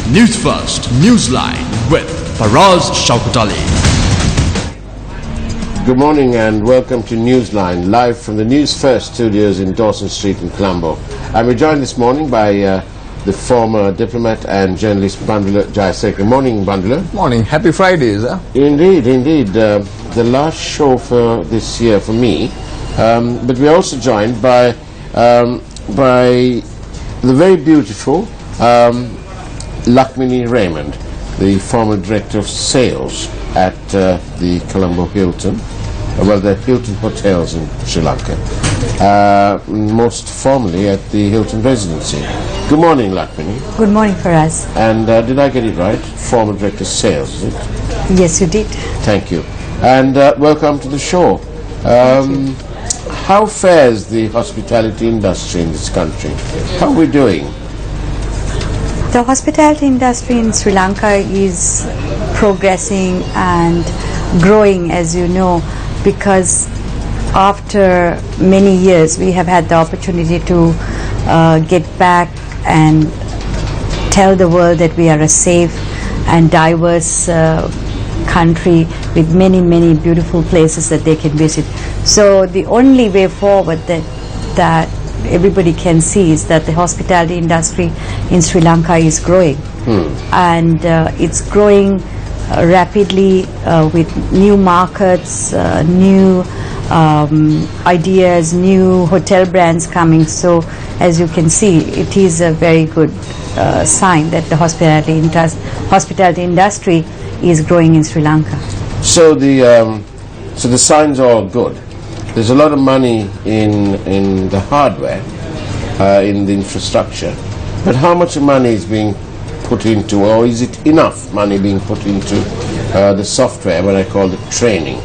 Newsfirst Newsline with Faraz Shaukat Ali. Good morning and welcome to Newsline, live from the Newsfirst studios in Dawson Street in Colombo. I'm joined this morning by the former diplomat and journalist Bandula Jayasek. Good morning, Bandula. Morning. Happy Fridays. Indeed, indeed. The last show for this year for me. But we're also joined by the very beautiful Lakmini Raymond, the former director of sales at the Colombo Hilton, the Hilton Hotels in Sri Lanka, most formerly at the Hilton Residency. Good morning, Lakmini. Good morning, Faraz. And did I get it right? Former director of sales, is it? Yes, you did. Thank you. And welcome to the show. How fares the hospitality industry in this country? How are we doing? The hospitality industry in Sri Lanka is progressing and growing, as you know, because after many years we have had the opportunity to get back and tell the world that we are a safe and diverse country with many, many beautiful places that they can visit. So the only way forward that everybody can see is that the hospitality industry in Sri Lanka is growing, and it's growing rapidly with new markets, new ideas, new hotel brands coming. So as you can see, it is a very good sign that the hospitality industry is growing in Sri Lanka. So the signs are all good. There's a lot of money in the hardware, in the infrastructure, but how much money is being put into, or is it enough money being put into the software, what I call the training?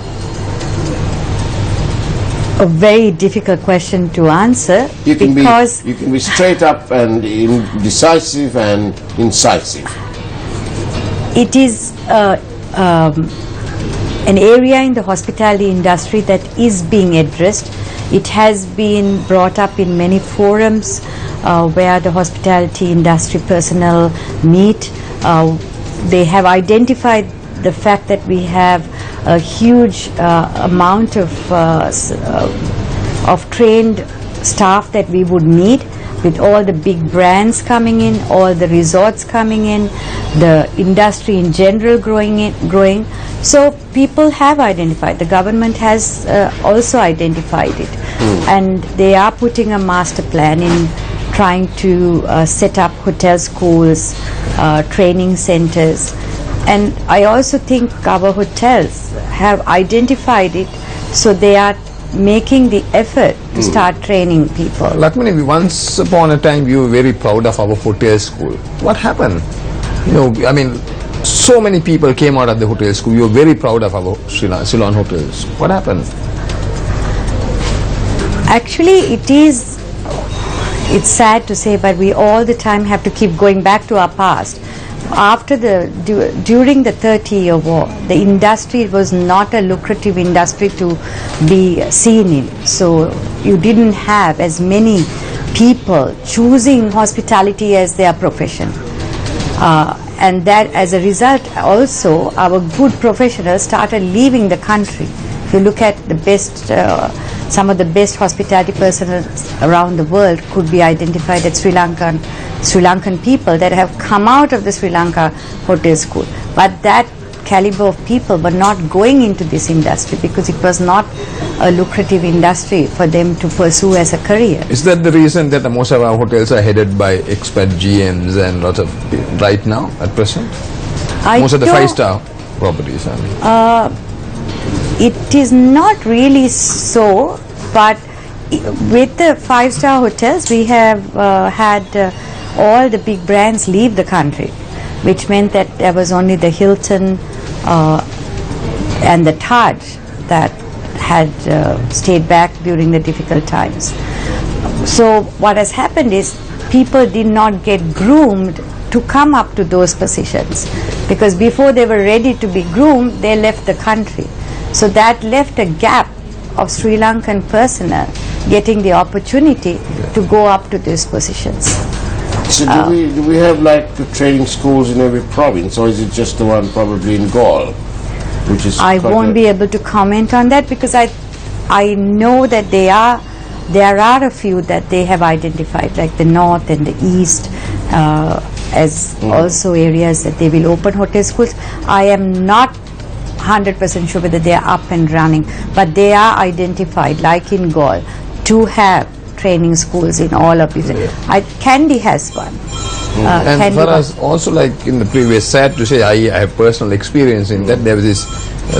A very difficult question to answer. You can be straight up and decisive and incisive. It is an area in the hospitality industry that is being addressed. It has been brought up in many forums where the hospitality industry personnel meet. They have identified the fact that we have a huge amount of trained staff that we would need, with all the big brands coming in, all the resorts coming in, the industry in general growing. So people have identified, the government has also identified it, and they are putting a master plan in trying to set up hotel schools, training centers, and I also think our hotels have identified it, so they are making the effort to start training people. Lakmini, once upon a time you were very proud of our hotel school. What happened? I mean, so many people came out of the hotel school. You were very proud of our Ceylon hotels. What happened? Actually, it's sad to say, but we all the time have to keep going back to our past. During the 30-year war, the industry was not a lucrative industry to be seen in. So you didn't have as many people choosing hospitality as their profession. And that, as a result, also our good professionals started leaving the country. If you look at the best, some of the best hospitality personnel around the world could be identified as Sri Lankan people that have come out of the Sri Lanka hotel school. But that caliber of people were not going into this industry because it was not a lucrative industry for them to pursue as a career. Is that the reason that most of our hotels are headed by expat GMs and lots of, right now, at present? Most of the 5-star properties, I mean. It is not really so, but with the 5-star hotels, we have had all the big brands leave the country, which meant that there was only the Hilton and the Taj that had stayed back during the difficult times. So what has happened is people did not get groomed to come up to those positions, because before they were ready to be groomed, they left the country. So that left a gap of Sri Lankan personnel getting the opportunity to go up to these positions. So do we have like the training schools in every province, or is it just the one probably in Gaul, which is? I won't be able to comment on that because I know that there are a few that they have identified, like the north and the east, as also areas that they will open hotel schools. I am not 100% sure whether they are up and running, but they are identified, like in Gaul, to have training schools in all of these. Kandy has one. And Kandy for us, also like in the previous, sad to say, I have personal experience in that. There was this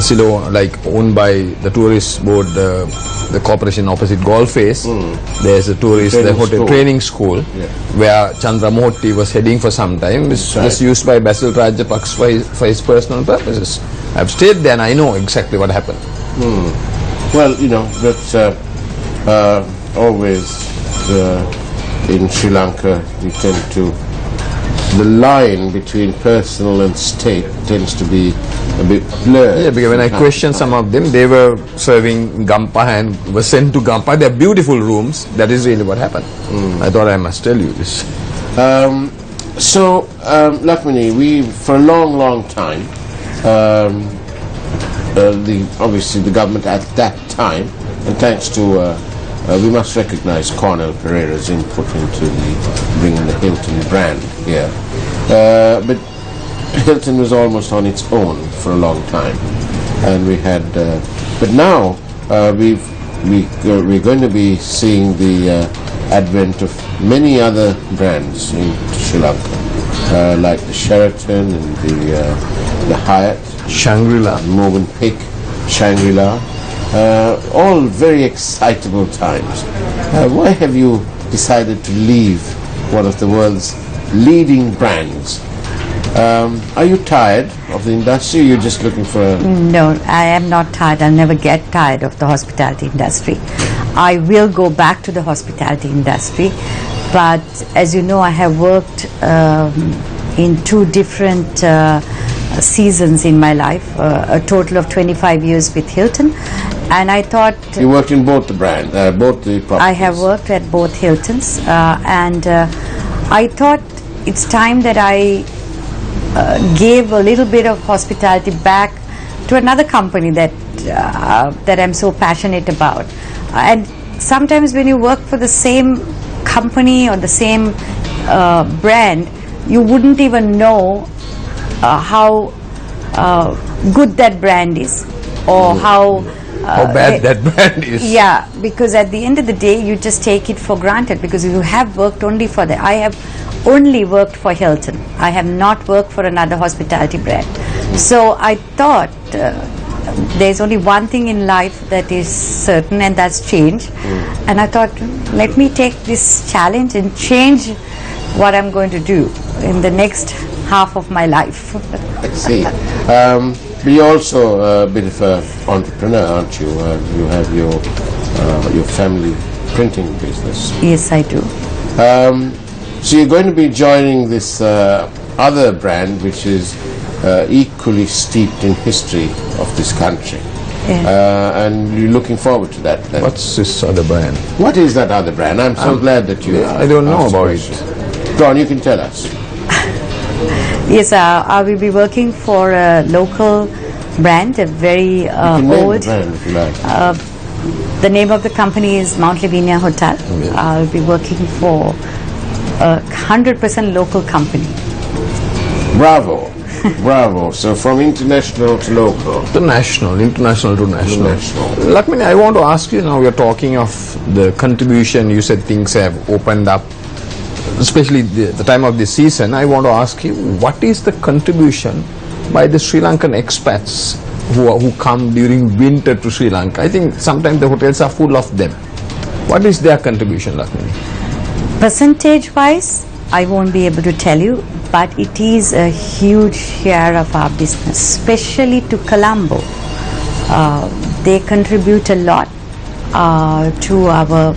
silo like owned by the tourist board, the corporation opposite Gaul Face. There's a tourist, the hotel training school, where Chandra Mohti was heading for some time. It was used by Basil Rajapaksa for his personal purposes. I've stayed there and I know exactly what happened. Well, you know, that's always in Sri Lanka you tend to, the line between personal and state tends to be a bit blurred. Yeah, because when I questioned some of them, they were serving Gampa and were sent to Gampa. They're beautiful rooms. That is really what happened. I thought I must tell you this. Lakmini, we for a long time, obviously the government at that time, and thanks to we must recognize Cornel Pereira's input into bringing the Hilton brand here. But Hilton was almost on its own for a long time, and we had. But now we're going to be seeing the advent of many other brands in Sri Lanka, like the Sheraton and the Hyatt, Shangri-La, Movenpick, Shangri-La. All very excitable times. Why have you decided to leave one of the world's leading brands? Are you tired of the industry, or you're just looking for a... No, I am not tired. I'll never get tired of the hospitality industry. I will go back to the hospitality industry, but as you know, I have worked in 2 different seasons in my life, a total of 25 years with Hilton, and I thought... You worked in both the brand, both the properties. I have worked at both Hiltons, and I thought it's time that I gave a little bit of hospitality back to another company that I'm so passionate about. And sometimes when you work for the same company or the same brand, you wouldn't even know how good that brand is, or how bad that brand is. Yeah, because at the end of the day, you just take it for granted because you have worked only for that. I have only worked for Hilton. I have not worked for another hospitality brand. So I thought there's only one thing in life that is certain, and that's change. And I thought, let me take this challenge and change what I'm going to do in the next half of my life. I see. But you're also a bit of an entrepreneur, aren't you? You have your family printing business. Yes, I do. So you're going to be joining this other brand, which is equally steeped in history of this country. Yeah. And you're looking forward to that then. What's this other brand? What is that other brand? I'm so glad that you... I don't know about it. John, you can tell us. Yes, I will be working for a local brand, a very You can name old. the brand if you like. The name of the company is Mount Lavinia Hotel. I'll be working for a 100% local company. Bravo. Bravo. So from international to local. International to national. Lakmini, I want to ask you now, you're talking of the contribution, you said things have opened up, especially the time of this season. I want to ask you, what is the contribution by the Sri Lankan expats who come during winter to Sri Lanka? I think sometimes the hotels are full of them. What is their contribution, Lakmini? Percentage wise, I won't be able to tell you, but it is a huge share of our business, especially to Colombo. They contribute a lot to our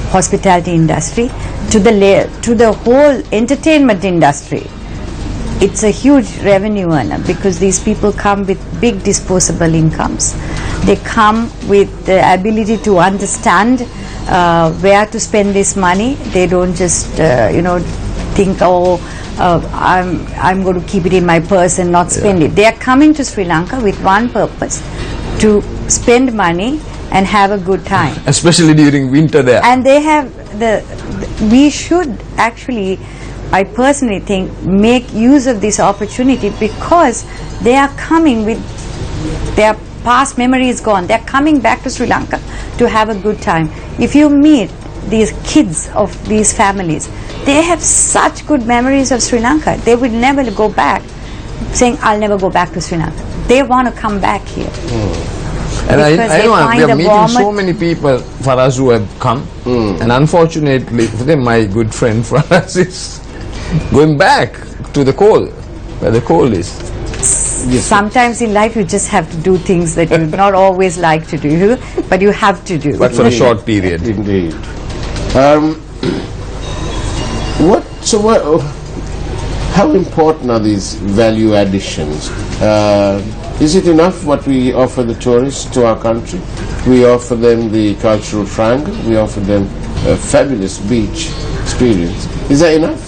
hospitality industry, to the whole entertainment industry. It's a huge revenue earner because these people come with big disposable incomes. They come with the ability to understand where to spend this money. They don't just think, I'm going to keep it in my purse and not spend it. They are coming to Sri Lanka with one purpose, to spend money and have a good time. Especially during winter there. And they have we should actually, I personally think, make use of this opportunity, because they are coming with their past memories gone. They're coming back to Sri Lanka to have a good time. If you meet these kids of these families, they have such good memories of Sri Lanka. They will never go back saying, I'll never go back to Sri Lanka. They want to come back here. And I know we are meeting warmth. so many people, Faraz, who have come, and unfortunately for them, my good friend Faraz is going back to the coal, where the coal is. Sometimes in life you just have to do things that you not always like to do, but you have to do. But for a short period. Indeed. How important are these value additions? Is it enough what we offer the tourists to our country? We offer them the cultural triangle, we offer them a fabulous beach experience. Is that enough?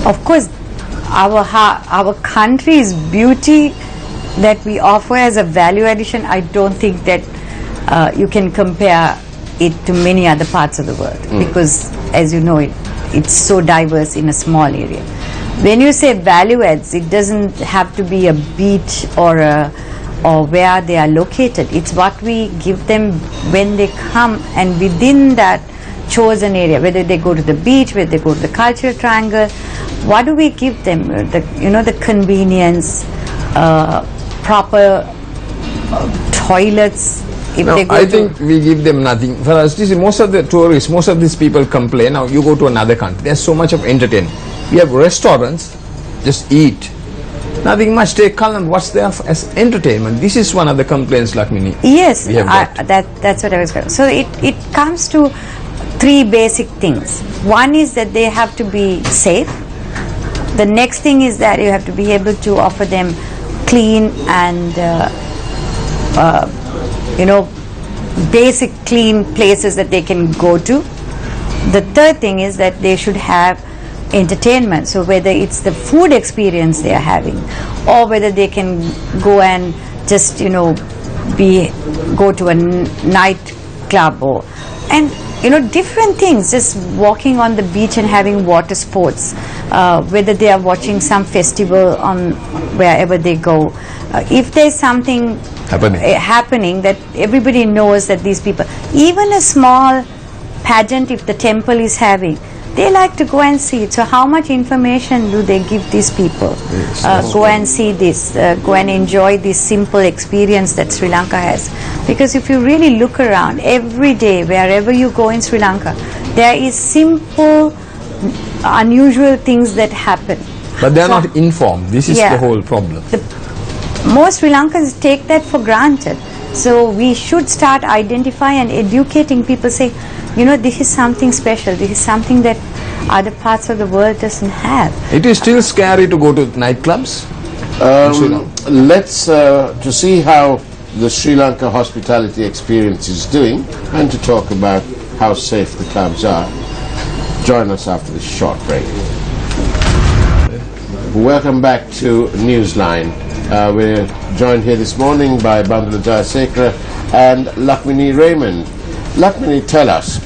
Of course, our country's beauty that we offer as a value addition, I don't think that you can compare it to many other parts of the world, because as you know, it's so diverse in a small area. When you say value adds, it doesn't have to be a beach or where they are located. It's what we give them when they come, and within that chosen area, whether they go to the beach, whether they go to the cultural triangle, what do we give them? The convenience, proper toilets. I think we give them nothing. For us, most of the tourists, most of these people complain, now you go to another country, there's so much of entertainment. We have restaurants, just eat. Nothing much, take column, what's there as entertainment? This is one of the complaints, Lakmini. Yes, we have got. That's what I was going to say. So it comes to three basic things. One is that they have to be safe. The next thing is that you have to be able to offer them clean and basic clean places that they can go to. The third thing is that they should have entertainment, so whether it's the food experience they are having, or whether they can go and just go to a night club, and different things, just walking on the beach and having water sports, whether they are watching some festival on wherever they go. If there's something happening that everybody knows that these people, even a small pageant if the temple is having, they like to go and see it. So how much information do they give these people? Go and see this, go and enjoy this simple experience that Sri Lanka has. Because if you really look around, every day, wherever you go in Sri Lanka, there is simple, unusual things that happen. But they are not informed. This is the whole problem. Most Sri Lankans take that for granted. So we should start identifying and educating people, say, this is something special, this is something that other parts of the world doesn't have. It is still scary to go to nightclubs? Let's, to see how the Sri Lanka hospitality experience is doing, and to talk about how safe the clubs are, join us after this short break. Welcome back to Newsline. We're joined here this morning by Bandula Jayasekara and Lakmini Raymond. Lakmini, tell us,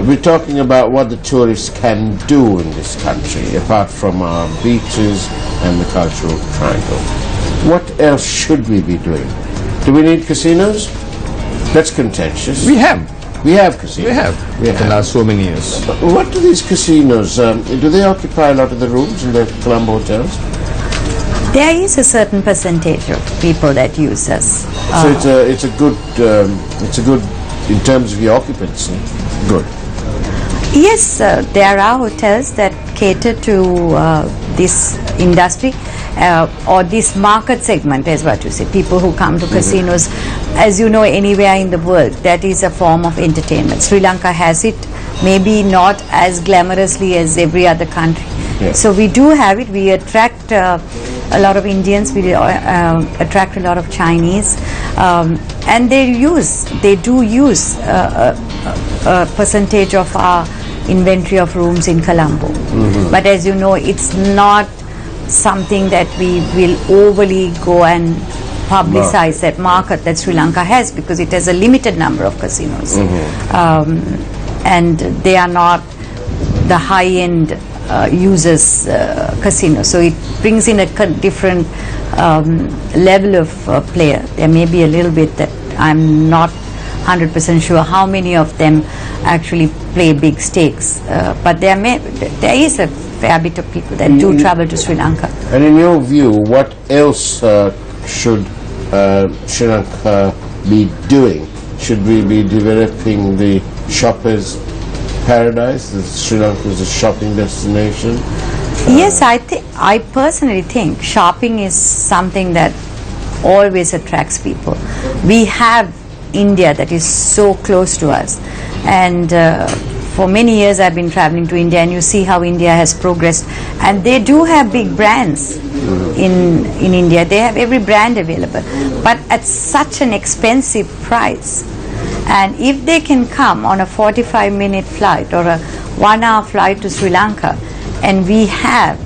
we're talking about what the tourists can do in this country, apart from our beaches and the cultural triangle. What else should we be doing? Do we need casinos? That's contentious. We have. We have casinos. We have. The last so many years. What do these casinos, do they occupy a lot of the rooms in the Colombo hotels? There is a certain percentage of people that use us. So it's a good in terms of your occupancy. Good. Yes, there are hotels that cater to this industry or this market segment, as what you say. People who come to casinos, as you know, anywhere in the world, that is a form of entertainment. Sri Lanka has it, maybe not as glamorously as every other country. Yes. So we do have it. We attract a lot of Indians, we attract a lot of Chinese. and they do use a percentage of our inventory of rooms in Colombo. But as you know, it's not something that we will overly go and publicize that market that Sri Lanka has, because it has a limited number of casinos, and they are not the high-end users casinos. So it brings in a different level of player. There may be a little bit that I'm not 100% sure how many of them actually play big stakes, but there is a fair bit of people that do travel to Sri Lanka. And in your view, what else should Sri Lanka be doing? Should we be developing the shoppers' paradise? Sri Lanka is a shopping destination. Yes, I personally think shopping is something that always attracts people. We have India that is so close to us, and for many years I've been traveling to India, and you see how India has progressed, and they do have big brands in India. They have every brand available, but at such an expensive price. And if they can come on a 45-minute flight or a 1-hour flight to Sri Lanka, and we have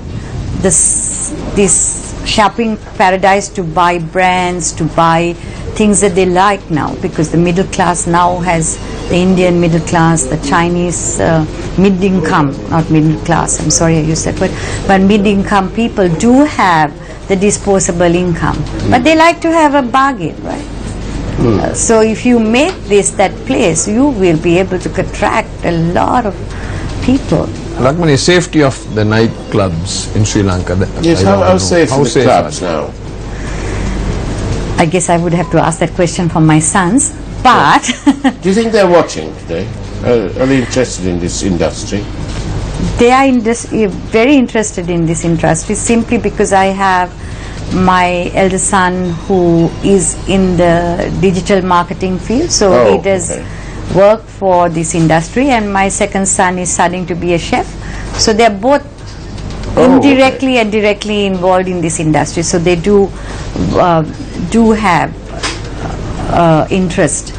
this shopping paradise to buy brands, to buy things that they like now, because the middle class now has the Indian middle class, the Chinese mid-income, not middle class, I'm sorry I used that word, but mid-income people do have the disposable income, but they like to have a bargain, right? So if you make this that place, you will be able to attract a lot of people. Lakmani, safety of the nightclubs in Sri Lanka. Yes, how safe are the clubs now? I guess I would have to ask that question for my sons, but Do you think they're watching today? Are they interested in this industry? they are very interested in this industry, simply because I have my eldest son who is in the digital marketing field, so he does work for this industry, and my second son is studying to be a chef, so they're both indirectly and directly involved in this industry, so they do have interest.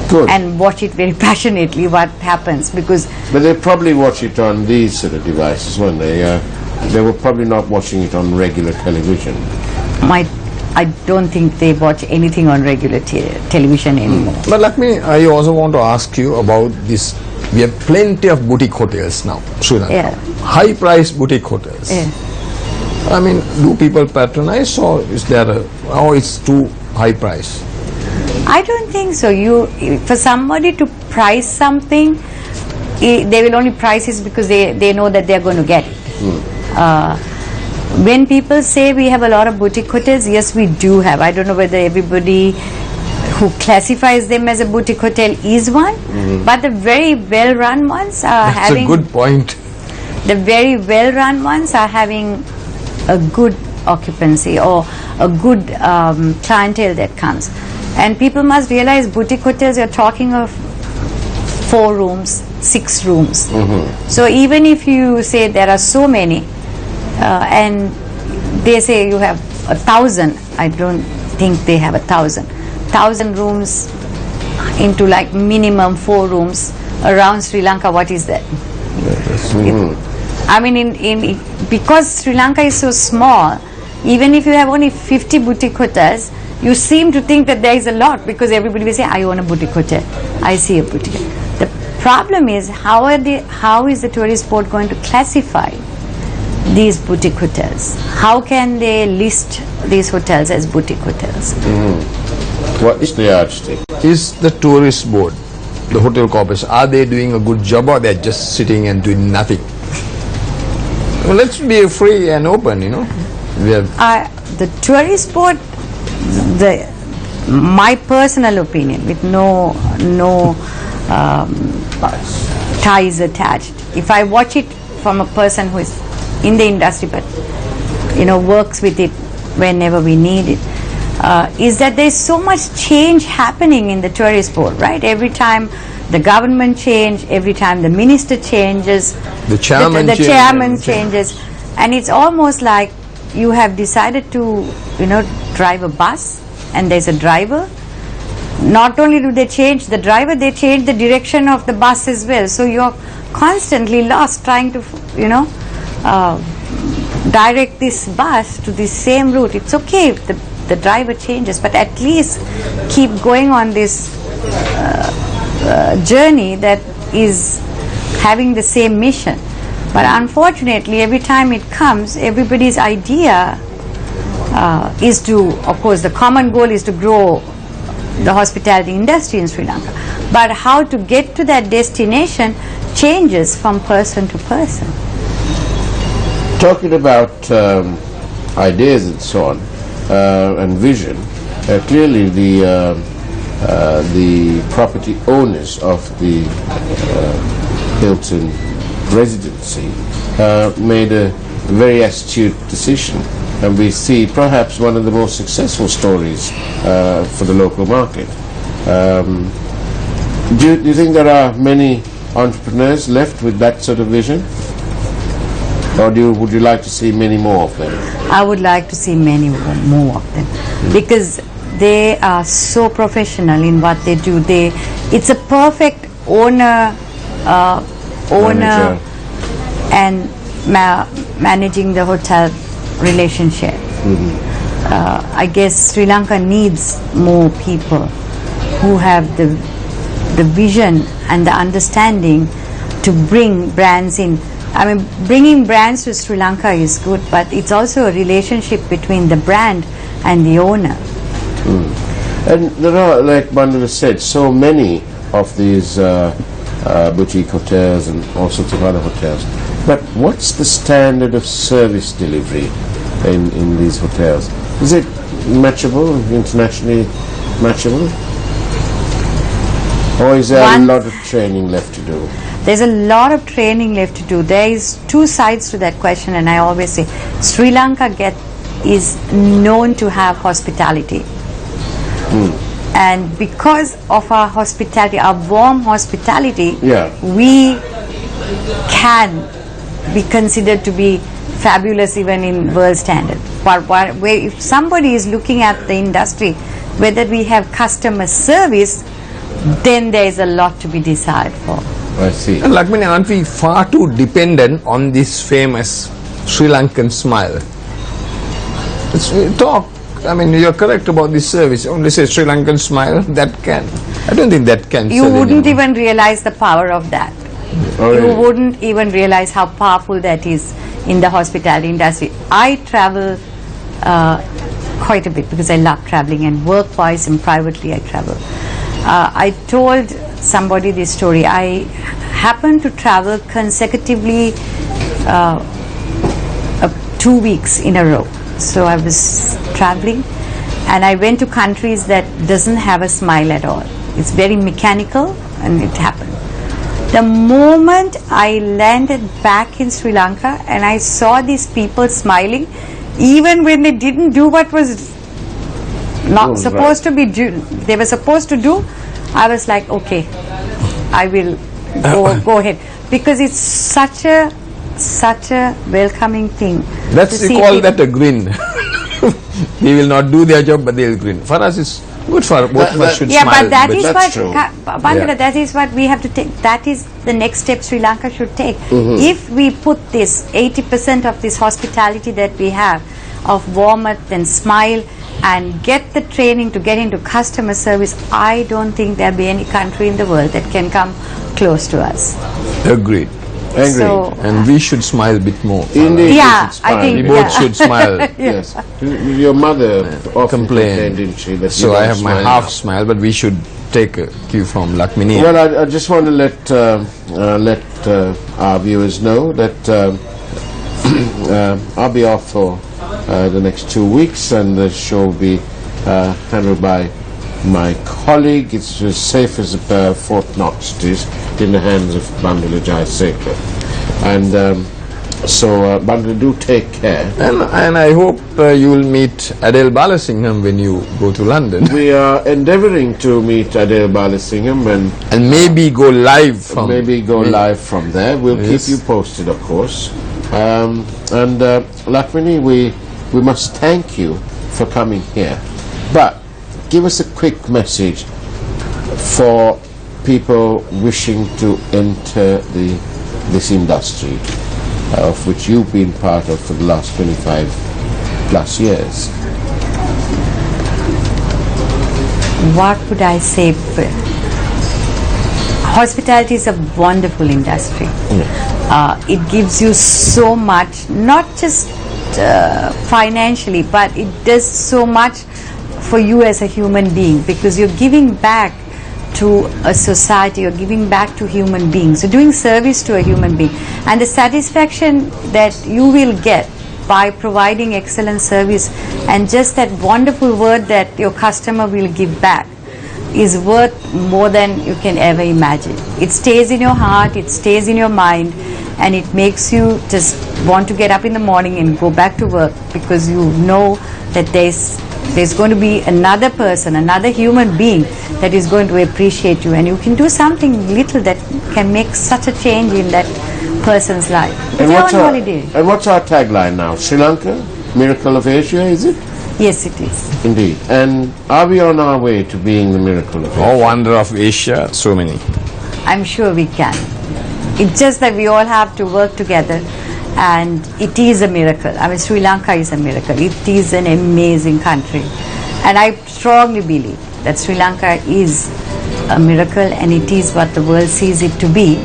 Good. And watch it very passionately what happens, because But they probably watch it on these sort of devices, won't they? They were probably not watching it on regular television. I don't think they watch anything on regular television anymore. But Lakshmi, I also want to ask you about this. We have plenty of boutique hotels now, Sri Lanka. Yeah. High-priced boutique hotels. Yeah. I mean, do people patronize, or is there it's too high price? I don't think so. For somebody to price something, they will only price it because they know that they are going to get it. When people say we have a lot of boutique hotels, yes, we do have. I don't know whether everybody who classifies them as a boutique hotel is one, but the very well-run ones are having... That's a good point. The very well-run ones are having a good occupancy or a good clientele that comes. And people must realize boutique hotels, you're talking of 4 rooms, 6 rooms. So even if you say there are so many, and they say you have 1,000, I don't think they have 1,000. 1,000 rooms into like minimum 4 rooms around Sri Lanka, what is that? I mean, because Sri Lanka is so small, even if you have only 50 boutique hotels, you seem to think that there is a lot, because everybody will say, I own a boutique hotel, I see a boutique. The problem is, how is the tourist board going to classify these boutique hotels? How can they list these hotels as boutique hotels? What is the yardstick? Is the tourist board, the hotel corporation, are they doing a good job, or they're just sitting and doing nothing? Well, let's be free and open, you know. The tourist board, my personal opinion, with no ties attached. If I watch it from a person who is in the industry but works with it whenever we need it, is that there's so much change happening in the tourist board, right? Every time the government changes, every time the minister changes, the chairman changes, and it's almost like you have decided to drive a bus, and there's a driver, not only do they change the driver, they change the direction of the bus as well. So you're constantly lost trying to, direct this bus to the same route. It's okay if the driver changes, but at least keep going on this journey that is having the same mission. But unfortunately, every time it comes, everybody's idea is to, of course, the common goal is to grow the hospitality industry in Sri Lanka. But how to get to that destination changes from person to person. Talking about ideas and so on, and vision, clearly the property owners of the Hilton residency made a very astute decision, and we see perhaps one of the most successful stories for the local market. Do you think there are many entrepreneurs left with that sort of vision? Or would you like to see many more of them? I would like to see many more of them, because they are so professional in what they do. It's a perfect owner and managing the hotel relationship. I guess Sri Lanka needs more people who have the vision and the understanding to bring brands in. I mean, bringing brands to Sri Lanka is good, but it's also a relationship between the brand and the owner. And there are, like Bandula said, so many of these boutique hotels and all sorts of other hotels. But what's the standard of service delivery in these hotels? Is it matchable, internationally matchable? Or is there a lot of training left to do? There's a lot of training left to do. There is two sides to that question, and I always say Sri Lanka is known to have hospitality. And because of our hospitality, our warm hospitality, we can be considered to be fabulous even in world standard. If somebody is looking at the industry, whether we have customer service, then there is a lot to be desired for. I see. And Lakshmini, aren't we far too dependent on this famous Sri Lankan smile? I mean, you're correct about this service. Only say Sri Lankan smile, I don't think that can You sell wouldn't anymore. even realize the power of that. Oh, You really? wouldn't even realize how powerful that is in the hospitality industry. I travel quite a bit because I love traveling, and work-wise and privately I travel. I told somebody this story. I happened to travel consecutively 2 weeks in a row. So I was traveling, and I went to countries that doesn't have a smile at all. It's very mechanical, and it happened. The moment I landed back in Sri Lanka and I saw these people smiling, even when they didn't do what was not supposed to be they were supposed to do, I was like, okay, I will go ahead, because it's such a welcoming thing. We call that a grin. They will not do their job, but they will grin. For us, it's good for both of us should smile. But that is that's true. Bandula, that is what we have to take. That is the next step Sri Lanka should take. If we put this 80% of this hospitality that we have of warmth and smile, and get the training to get into customer service, I don't think there'll be any country in the world that can come close to us. Agreed. So, And we should smile a bit more. Indeed, Yeah, you should I smile. think- We both should smile. Yes. Your mother often complained, Complain. didn't she? That you So don't I have my smile half now. smile, but we should take a cue from Lakshmini. Well, I just want to let our viewers know that I'll be off for the next 2 weeks, and the show will be handled by my colleague. It's as safe as Fort Knox. It is in the hands of Bandula Jayasekar. And so, Bandula, do take care. And I hope you will meet Adele Balasingham when you go to London. We are endeavoring to meet Adele Balasingham and And maybe go live from... live from there. We'll Yes. keep you posted, of course. Lakshmini, we must thank you for coming here. But give us a quick message for people wishing to enter this industry, of which you've been part of for the last 25 plus years? What would I say? Hospitality is a wonderful industry. It gives you so much, not just financially, but it does so much for you as a human being, because you're giving back to a society, you're giving back to human beings, you're doing service to a human being, and the satisfaction that you will get by providing excellent service and just that wonderful word that your customer will give back is worth more than you can ever imagine. It stays in your heart, it stays in your mind, and it makes you just want to get up in the morning and go back to work, because you know that there's going to be another person, another human being that is going to appreciate you, and you can do something little that can make such a change in that person's life. And They're on holiday. And what's our tagline now? Sri Lanka, Miracle of Asia, is it? Yes, it is. Indeed. And are we on our way to being the miracle of Asia? Oh, wonder of Asia, so many. I'm sure we can. It's just that we all have to work together, and it is a miracle. I mean, Sri Lanka is a miracle. It is an amazing country, and I strongly believe that Sri Lanka is a miracle, and it is what the world sees it to be.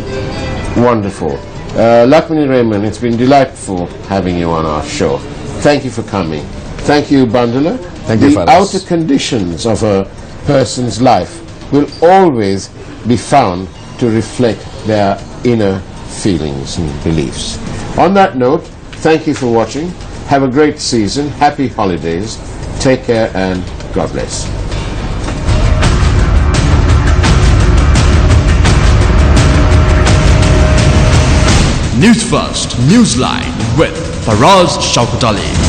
Wonderful. Lakmini Raymond, it's been delightful having you on our show. Thank you for coming. Thank you, Bandula. Thank you, The Faraz. outer conditions of a person's life will always be found to reflect their inner feelings and beliefs. On that note, thank you for watching. Have a great season. Happy holidays. Take care and God bless. Newsfirst Newsline with Faraz Shaukat Ali.